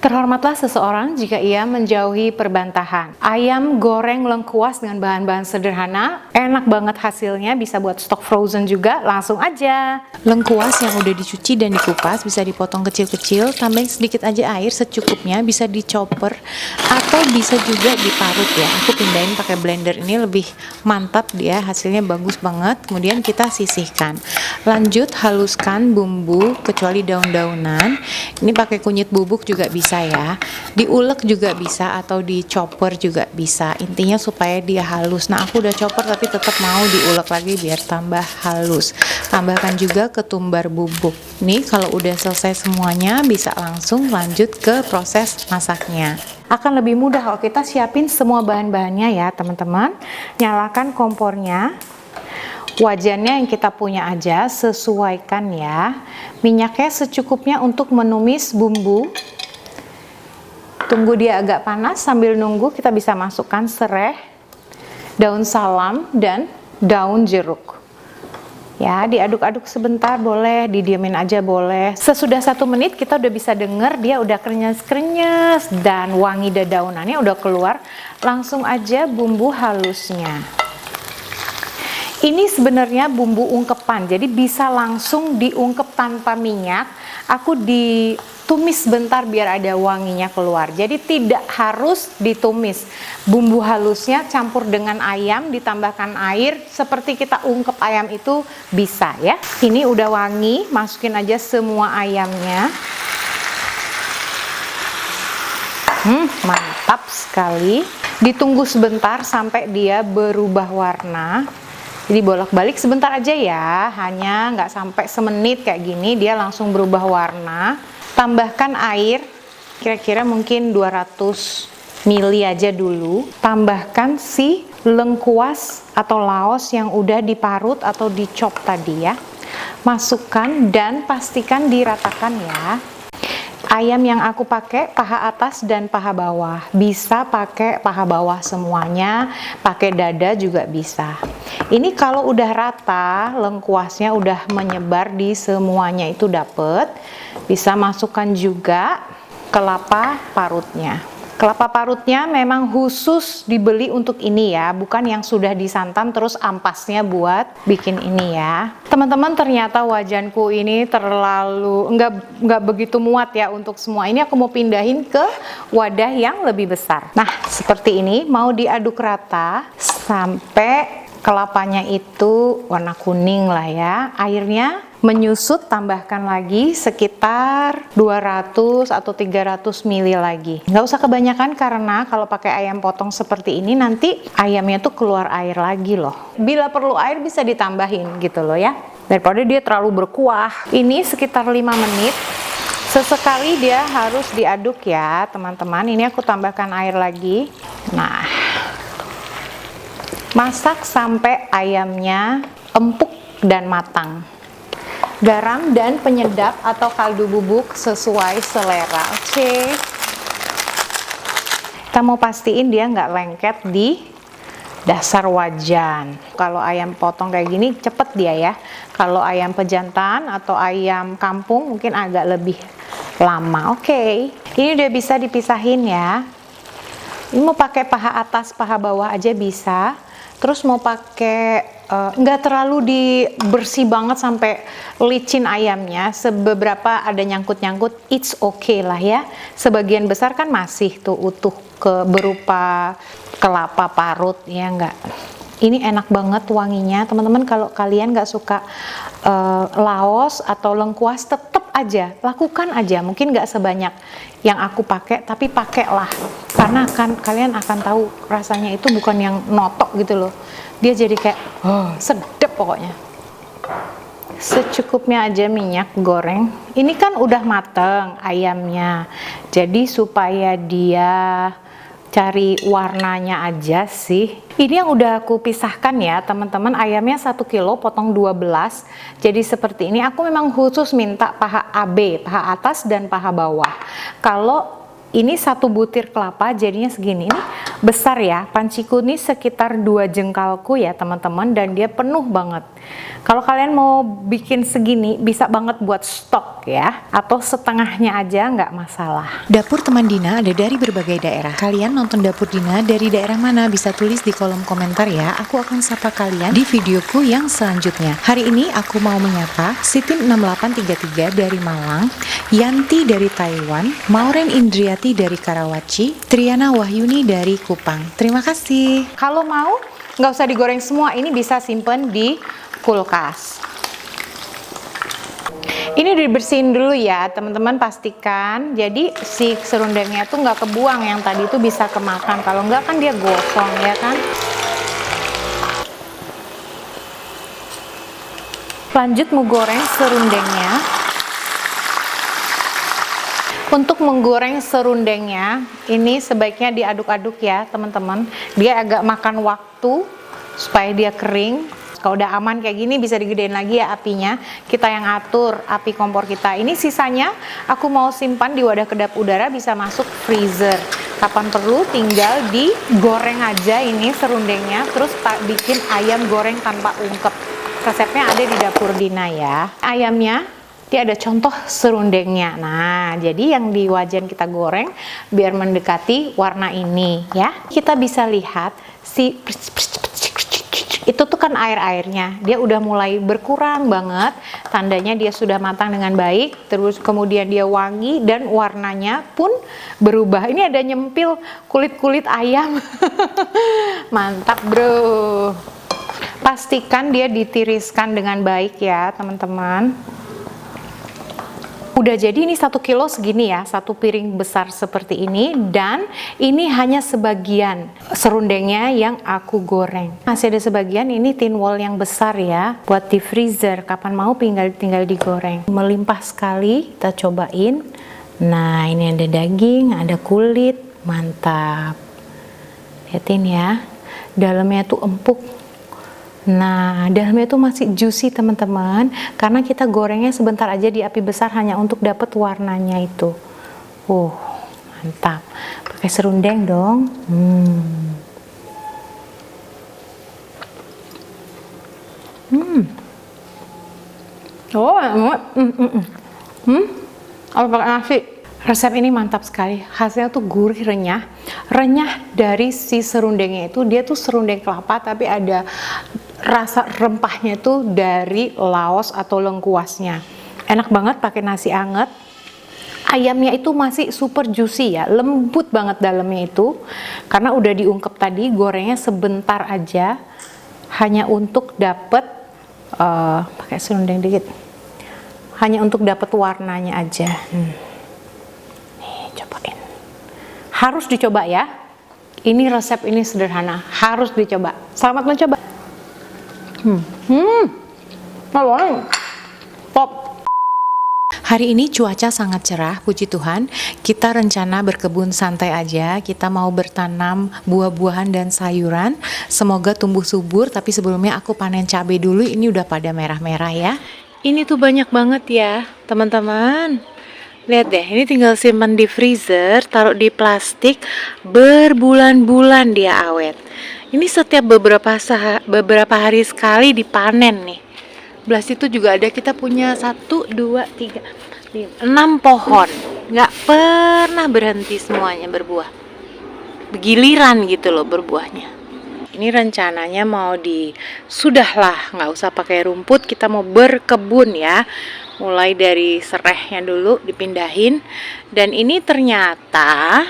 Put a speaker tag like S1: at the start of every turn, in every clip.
S1: Terhormatlah seseorang jika ia menjauhi perbantahan. Ayam goreng lengkuas dengan bahan-bahan sederhana, enak banget hasilnya, bisa buat stok frozen juga, langsung aja. Lengkuas yang udah dicuci dan dikupas bisa dipotong kecil-kecil, tambahin sedikit aja air secukupnya, bisa dichopper atau bisa juga diparut ya. Aku pindahin pakai blender, ini lebih mantap dia, hasilnya bagus banget. Kemudian kita sisihkan. Lanjut haluskan bumbu kecuali daun-daunan. Ini pakai kunyit bubuk juga bisa ya, diulek juga bisa atau dichopper juga bisa, intinya supaya dia halus. Nah aku udah chopper tapi tetap mau diulek lagi biar tambah halus. Tambahkan juga ketumbar bubuk. Nih kalau udah selesai semuanya bisa langsung lanjut ke proses masaknya. Akan lebih mudah kalau kita siapin semua bahan-bahannya ya teman-teman. Nyalakan kompornya, wajannya yang kita punya aja, sesuaikan ya. Minyaknya secukupnya untuk menumis bumbu. Tunggu dia agak panas, sambil nunggu kita bisa masukkan serai, daun salam, dan daun jeruk. Ya, diaduk-aduk sebentar boleh, didiemin aja boleh. Sesudah 1 menit kita udah bisa denger dia udah krenyes-krenyes dan wangi daunannya udah keluar. Langsung aja bumbu halusnya. Ini sebenarnya bumbu ungkepan, jadi bisa langsung diungkep tanpa minyak. Aku ditumis bentar biar ada wanginya keluar. Jadi tidak harus ditumis. Bumbu halusnya campur dengan ayam, ditambahkan air, seperti kita ungkep ayam itu bisa ya. Ini udah wangi, masukin aja semua ayamnya. Mantap sekali. Ditunggu sebentar sampai dia berubah warna. Jadi bolak-balik sebentar aja ya, hanya nggak sampai semenit kayak gini dia langsung berubah warna. Tambahkan air, kira-kira mungkin 200 ml aja dulu. Tambahkan si lengkuas atau laos yang udah diparut atau dicop tadi ya. Masukkan dan pastikan diratakan ya. Ayam yang aku pakai paha atas dan paha bawah, bisa pakai paha bawah semuanya, pakai dada juga bisa. Ini kalau udah rata, lengkuasnya udah menyebar di semuanya itu dapet, bisa masukkan juga kelapa parutnya. Kelapa parutnya memang khusus dibeli untuk ini ya, bukan yang sudah disantan terus ampasnya buat bikin ini ya. Teman-teman, ternyata wajanku ini terlalu nggak begitu muat ya untuk semua. Ini aku mau pindahin ke wadah yang lebih besar. Nah seperti ini, mau diaduk rata sampai kelapanya itu warna kuning lah ya. Airnya menyusut, tambahkan lagi sekitar 200 atau 300 ml lagi. Nggak usah kebanyakan karena kalau pakai ayam potong seperti ini nanti ayamnya tuh keluar air lagi loh. Bila perlu air bisa ditambahin gitu loh ya. Daripada dia terlalu berkuah. Ini sekitar 5 menit. Sesekali dia harus diaduk ya teman-teman. Ini aku tambahkan air lagi. Nah, masak sampai ayamnya empuk dan matang. Garam dan penyedap atau kaldu bubuk sesuai selera. Oke. Kita mau pastiin dia nggak lengket di dasar wajan. Kalau ayam potong kayak gini cepet dia ya. Kalau ayam pejantan atau ayam kampung mungkin agak lebih lama. Oke. Ini udah bisa dipisahin ya. Ini mau pakai paha atas, paha bawah aja bisa. Terus mau pakai nggak terlalu bersih banget sampai licin ayamnya, beberapa ada nyangkut-nyangkut, it's okay lah ya. Sebagian besar kan masih tuh utuh berupa kelapa parut ya nggak. Ini enak banget wanginya teman-teman. Kalau kalian nggak suka laos atau lengkuas, tetap aja lakukan aja, mungkin nggak sebanyak yang aku pakai tapi pakailah, karena kalian akan tahu rasanya itu bukan yang notok gitu loh, dia jadi kayak sedap pokoknya. Secukupnya aja minyak goreng. Ini kan udah mateng ayamnya, jadi supaya dia cari warnanya aja sih. Ini yang udah aku pisahkan ya teman-teman. Ayamnya 1 kilo potong 12. Jadi seperti ini. Aku memang khusus minta paha AB, paha atas dan paha bawah. Kalau ini 1 butir kelapa jadinya segini. Ini besar ya. Panciku ini sekitar 2 jengkalku ya teman-teman, dan dia penuh banget. Kalau kalian mau bikin segini bisa banget buat stok ya, atau setengahnya aja nggak masalah. Dapur teman Dina ada dari berbagai daerah. Kalian nonton dapur Dina dari daerah mana? Bisa tulis di kolom komentar ya. Aku akan sapa kalian di videoku yang selanjutnya. Hari ini aku mau menyapa Sitin 6833 dari Malang, Yanti dari Taiwan, Maureen Indriati dari Karawaci, Triana Wahyuni dari Kupang. Terima kasih. Kalau mau nggak usah digoreng semua, ini bisa simpen di kulkas. Ini dibersihin dulu ya teman-teman, pastikan jadi si serundengnya tuh nggak kebuang, yang tadi itu bisa kemakan, kalau nggak kan dia gosong ya kan. Lanjut menggoreng serundengnya. Untuk menggoreng serundengnya ini sebaiknya diaduk-aduk ya teman-teman, dia agak makan waktu supaya dia kering. Kalau udah aman kayak gini bisa digedein lagi ya apinya, kita yang atur api kompor kita. Ini sisanya aku mau simpan di wadah kedap udara, bisa masuk freezer. Kapan perlu tinggal digoreng aja ini serundengnya, terus bikin ayam goreng tanpa ungkep. Resepnya ada di dapur Dina ya. Ayamnya dia ada contoh serundengnya. Nah, jadi yang di wajan kita goreng biar mendekati warna ini ya. Kita bisa lihat si itu tuh kan air-airnya dia udah mulai berkurang banget, tandanya dia sudah matang dengan baik. Terus kemudian dia wangi dan warnanya pun berubah. Ini ada nyempil kulit-kulit ayam. Mantap bro. Pastikan dia ditiriskan dengan baik ya teman-teman. Udah jadi ini 1 kilo segini ya, 1 piring besar seperti ini, dan ini hanya sebagian serundengnya yang aku goreng. Masih ada sebagian, ini tin wall yang besar ya, buat di freezer, kapan mau tinggal digoreng. Melimpah sekali, kita cobain. Nah ini ada daging, ada kulit, mantap. Lihatin ya, dalamnya tuh empuk. Nah, dalamnya itu masih juicy teman-teman, karena kita gorengnya sebentar aja di api besar hanya untuk dapat warnanya itu. Mantap. Pakai serundeng dong. Apa pakai nasi? Resep ini mantap sekali, hasilnya tuh gurih, renyah dari si serundengnya itu. Dia tuh serundeng kelapa tapi ada rasa rempahnya tuh dari laos atau lengkuasnya. Enak banget pakai nasi anget. Ayamnya itu masih super juicy ya, lembut banget dalamnya itu, karena udah diungkep tadi, gorengnya sebentar aja, hanya untuk dapet pakai serundeng dikit, hanya untuk dapet warnanya aja. Cobain, harus dicoba ya. Ini resep ini sederhana, harus dicoba. Selamat mencoba. Top. Hari ini cuaca sangat cerah, puji Tuhan. Kita rencana berkebun santai aja. Kita mau bertanam buah-buahan dan sayuran. Semoga tumbuh subur. Tapi sebelumnya aku panen cabai dulu. Ini udah pada merah-merah ya. Ini tuh banyak banget ya, teman-teman. Lihat deh, ini tinggal simpan di freezer, taruh di plastik, berbulan-bulan dia awet. Ini setiap beberapa hari sekali dipanen nih. Belas itu juga ada, kita punya 1, 2, 3, 5, 6 pohon. Nggak pernah berhenti semuanya berbuah. Begiliran gitu loh berbuahnya. Ini rencananya sudahlah, nggak usah pakai rumput, kita mau berkebun ya. Mulai dari serehnya dulu dipindahin, dan ini ternyata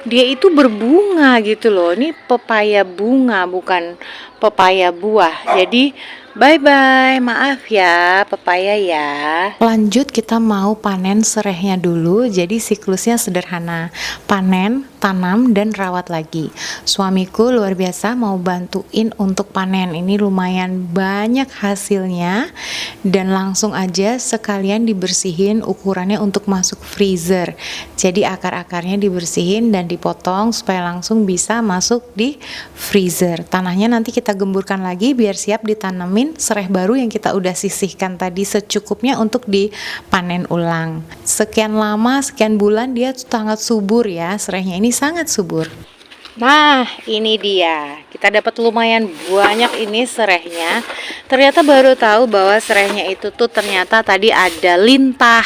S1: dia itu berbunga gitu loh. Ini pepaya bunga, bukan pepaya buah. Jadi bye-bye, maaf ya pepaya ya. Lanjut kita mau panen serehnya dulu. Jadi siklusnya sederhana, panen, tanam, dan rawat lagi. Suamiku luar biasa mau bantuin untuk panen. Ini lumayan banyak hasilnya, dan langsung aja sekalian dibersihin, ukurannya untuk masuk freezer. Jadi akar-akarnya dibersihin dan dipotong supaya langsung bisa masuk di freezer. Tanahnya nanti kita gemburkan lagi biar siap ditanamin sereh baru yang kita udah sisihkan tadi secukupnya untuk dipanen ulang. Sekian lama, sekian bulan dia sangat subur ya, serehnya ini sangat subur. Nah, ini dia. Kita dapat lumayan banyak ini serehnya. Ternyata baru tahu bahwa serehnya itu tuh ternyata tadi ada lintah,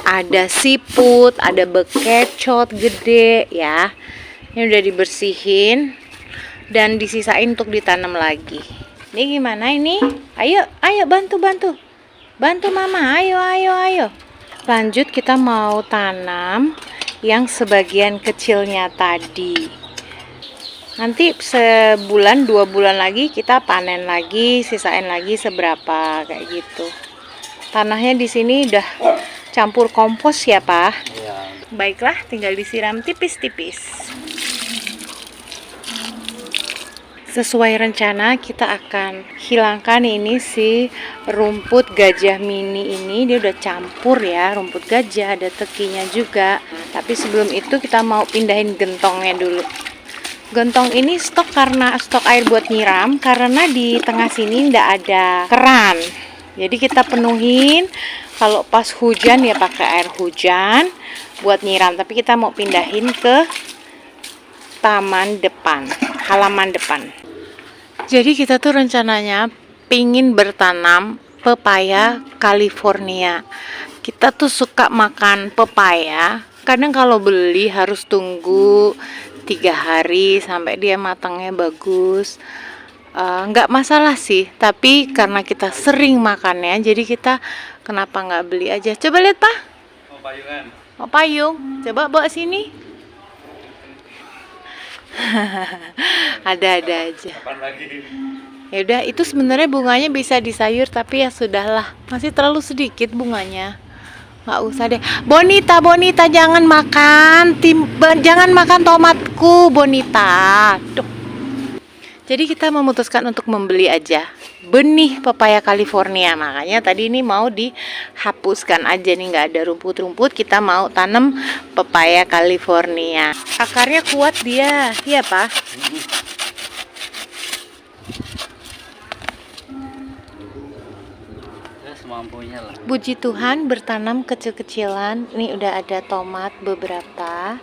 S1: ada siput, ada bekecot gede ya. Ini udah dibersihin dan disisain untuk ditanam lagi. Ini gimana ini? Ayo, ayo bantu. Bantu mama, ayo. Lanjut kita mau tanam yang sebagian kecilnya tadi. Nanti sebulan 2 bulan lagi kita panen lagi, sisain lagi seberapa kayak gitu. Tanahnya di sini udah campur kompos ya, Pak?
S2: Iya.
S1: Baiklah, tinggal disiram tipis-tipis. Sesuai rencana kita akan hilangkan ini si rumput gajah mini ini. Dia udah campur ya, rumput gajah, ada tekinya juga. Tapi sebelum itu kita mau pindahin gentongnya dulu. Gentong ini stok karena stok air buat nyiram, karena di tengah sini ndak ada keran. Jadi kita penuhin, kalau pas hujan ya pakai air hujan buat nyiram. Tapi kita mau pindahin ke taman depan, halaman depan. Jadi kita tuh rencananya pingin bertanam pepaya California. Kita tuh suka makan pepaya. Kadang kalau beli harus tunggu 3 hari sampai dia matangnya bagus. Nggak masalah sih, tapi karena kita sering makannya, jadi kita kenapa nggak beli aja. Coba lihat, Pak.
S2: Mau payungan?
S1: Mau payung, coba bawa sini. Ada-ada aja.
S2: Kapan lagi?
S1: Ya udah, itu sebenarnya bunganya bisa disayur, tapi ya sudahlah, masih terlalu sedikit bunganya. Nggak usah deh. Bonita, jangan makan jangan makan tomatku, Bonita. Duh. Jadi kita memutuskan untuk membeli aja benih pepaya California. Makanya tadi ini mau dihapuskan aja nih, nggak ada rumput-rumput. Kita mau tanam pepaya California. Akarnya kuat dia, iya Pak?
S2: Semampunya lah.
S1: Puji Tuhan bertanam kecil-kecilan. Ini udah ada tomat beberapa.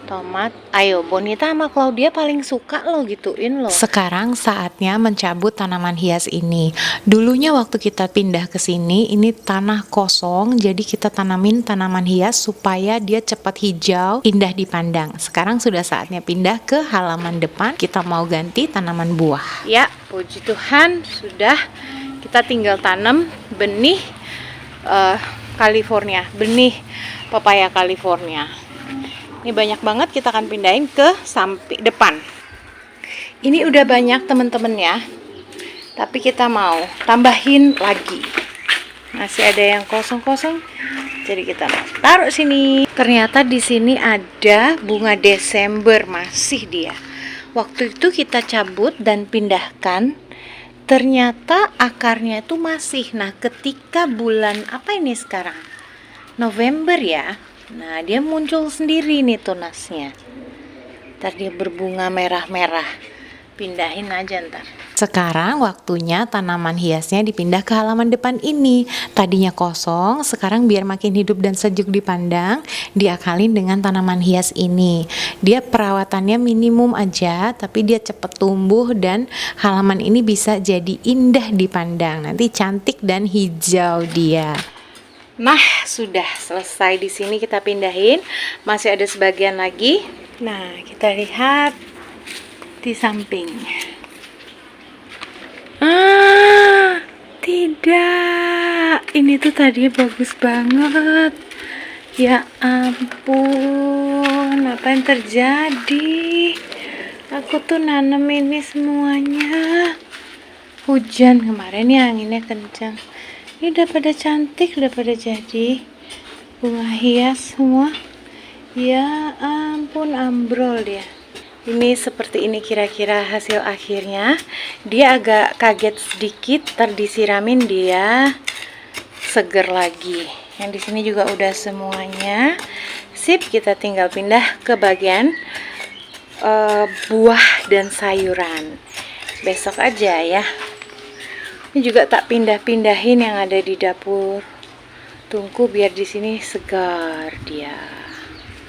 S1: Tomat. Ayo, Bonita sama Claudia paling suka lo gituin lo. Sekarang saatnya mencabut tanaman hias ini. Dulunya waktu kita pindah ke sini, ini tanah kosong, jadi kita tanamin tanaman hias supaya dia cepat hijau, indah dipandang. Sekarang sudah saatnya pindah ke halaman depan. Kita mau ganti tanaman buah. Ya, puji Tuhan sudah. Kita tinggal tanam benih California, benih pepaya California. Ini banyak banget, kita akan pindahin ke samping depan. Ini udah banyak teman-teman ya, tapi kita mau tambahin lagi. Masih ada yang kosong-kosong, jadi kita taruh sini. Ternyata di sini ada bunga Desember, masih dia. Waktu itu kita cabut dan pindahkan. Ternyata akarnya itu masih. Nah, ketika bulan apa ini sekarang? November ya. Nah, dia muncul sendiri nih tunasnya. Ntar dia berbunga merah-merah. Pindahin aja ntar. Sekarang waktunya tanaman hiasnya dipindah ke halaman depan ini. Tadinya kosong, sekarang biar makin hidup dan sejuk dipandang, diakalin dengan tanaman hias ini. Dia perawatannya minimum aja, tapi dia cepat tumbuh dan halaman ini bisa jadi indah dipandang. Nanti cantik dan hijau dia. Nah, sudah selesai di sini, kita pindahin. Masih ada sebagian lagi. Nah, kita lihat di samping. Tidak. Ini tuh tadi bagus banget. Ya ampun, apa yang terjadi? Aku tuh nanam ini semuanya. Hujan kemarin ya, anginnya kencang. Ini udah pada cantik, udah pada jadi bunga hias semua. Ya ampun, ambrol dia. Ini seperti ini kira-kira hasil akhirnya. Dia agak kaget sedikit, disiramin dia seger lagi. Yang di sini juga udah semuanya. Sip, kita tinggal pindah ke bagian buah dan sayuran. Besok aja ya. Ini juga tak pindah-pindahin yang ada di dapur. Tunggu biar di sini segar dia.